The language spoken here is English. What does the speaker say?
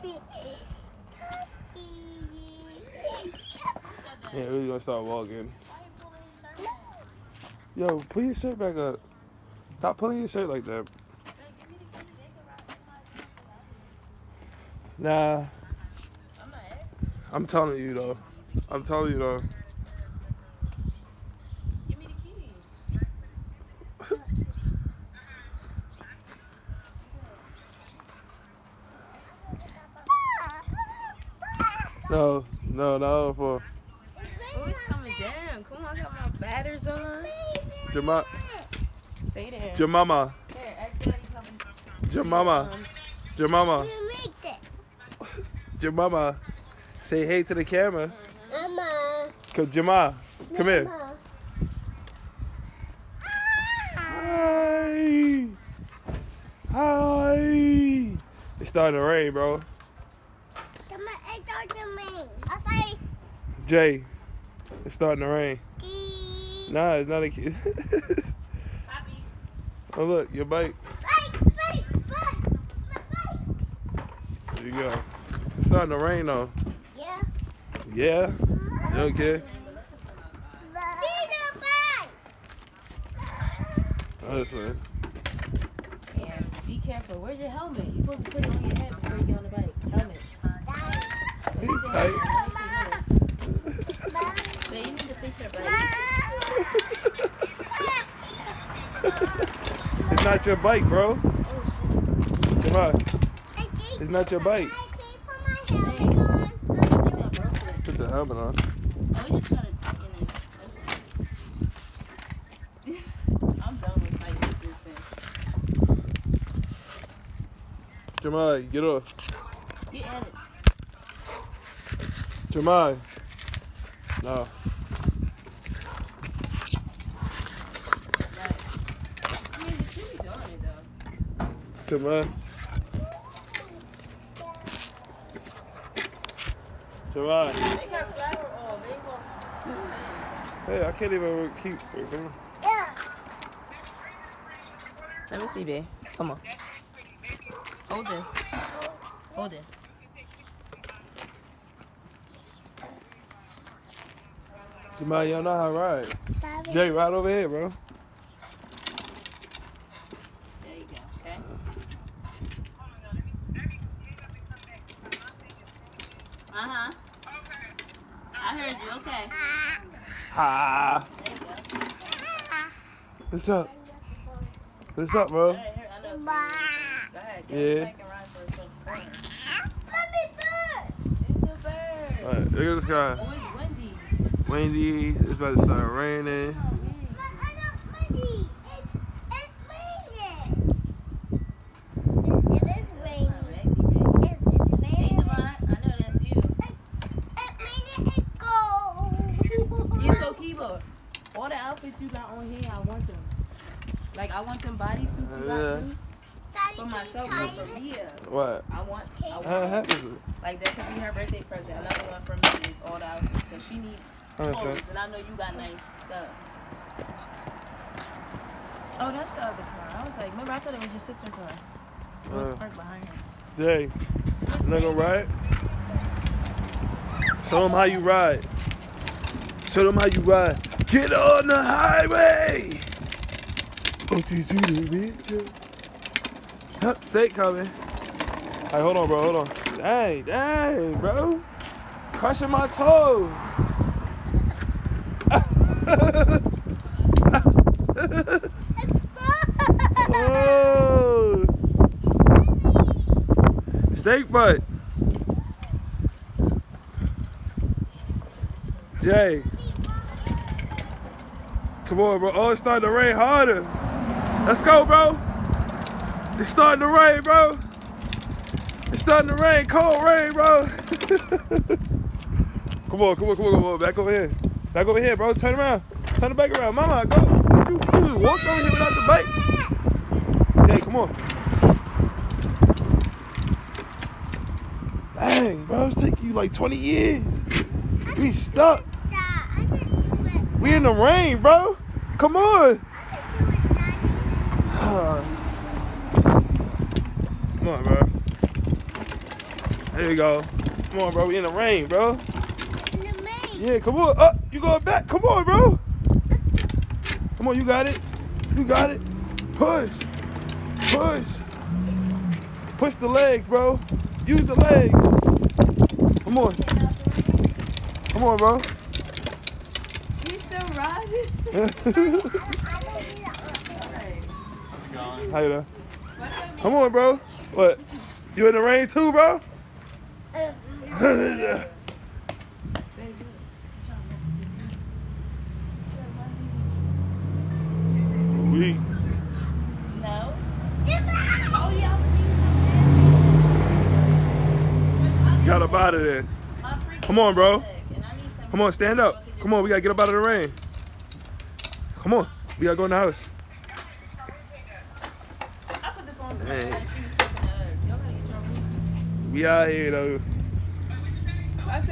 Yeah, we're gonna start walking. Yo, pull your shirt back up. Stop pulling your shirt like that. Nah. I'm telling you though. I'm telling you though. Give me the key. No, for Oh, it's coming down. Come on, I got my batters on. Jemima. Stay there. Jemima. Here, ask Daddy coming. Jemima. Jemima. Jemima. Say hey to the camera. Mama. Jemima, come here. Hi. Hi. It's starting to rain, bro. Jay, it's starting to rain. Nah, it's not a kid. Happy. Oh, look, your bike. There you go. It's starting to rain, though. Yeah. Yeah? You okay? Oh, that's fine. Yeah, be careful. Where's your helmet? You're supposed to put it on your head before you get on the bike. Helmet. He's tight. So you need to fix your bike. It's not your bike, bro. Oh, shit. Come on. It's not your bike. Put the helmet on. Oh, we just gotta tuck in it. That's right. I'm done with fighting with this thing. Jamal, get off. Get at it. Jamal. No. Right. I mean, you should be doing it, though. Jamal. Jamal. They got flour oil. They won't. Hey, I can't even keep it, man. Let me see, babe. Come on. Hold this. Hold it. Jamal, you don't know how to ride. Jay, ride over here, bro. There you go, okay? Uh-huh. I heard you, okay. Ha. There you go. What's up? What's up, bro? All right, here, I know it's pretty good. Go ahead, get Yeah. back and ride for a second. It's a bird. Alright, look at this guy. Oh, it's windy. Windy. It's about to start raining. Hey, Devon, I know that's you. You so keyboard. All the outfits you got on here, I want them. Like, I want them bodysuits you got too. For myself, but for Mia. What? I want How happened? like that could be her birthday present. Another one for me is all the outfits because she needs clothes, and I know you got nice stuff. Oh, that's the other car. I was like, remember, I thought it was your sister's car. It was parked behind her. Jay, you not gonna ride? Show them how you ride. Show them how you ride. Get on the highway! Huh, stay coming. Hey, hold on, bro, hold on. Dang, bro. Crushing my toe. Oh. Snake butt. Jay. Come on, bro. Oh, it's starting to rain harder. Let's go, bro. It's starting to rain, bro. It's starting to rain. Cold rain, bro. Come on. Back over here. Back over here, bro. Turn around. Turn it back around. Mama, go. What you do? Walk over here without the bike. Jay, come on. Dang, bro. It's taking you like 20 years. We stuck. We in the rain, bro. Come on. Come on, bro. There you go. Come on, bro. We in the rain, bro. In the rain. Yeah, come on. Up. You going back. Come on, bro. Come on, you got it. You got it. Push. Push. Push the legs, bro. Use the legs. Come on. Come on, bro. He's still riding. How you doing? Come on, bro. What? You in the rain too, bro? We. No. Oh, yeah. Got up out of there. Come on, bro. Come on, stand up. Come on, we gotta get up out of the rain. Come on, we gotta go in the house. I put the phone to my head. She was talking to us. Y'all gotta get your room. We out here though.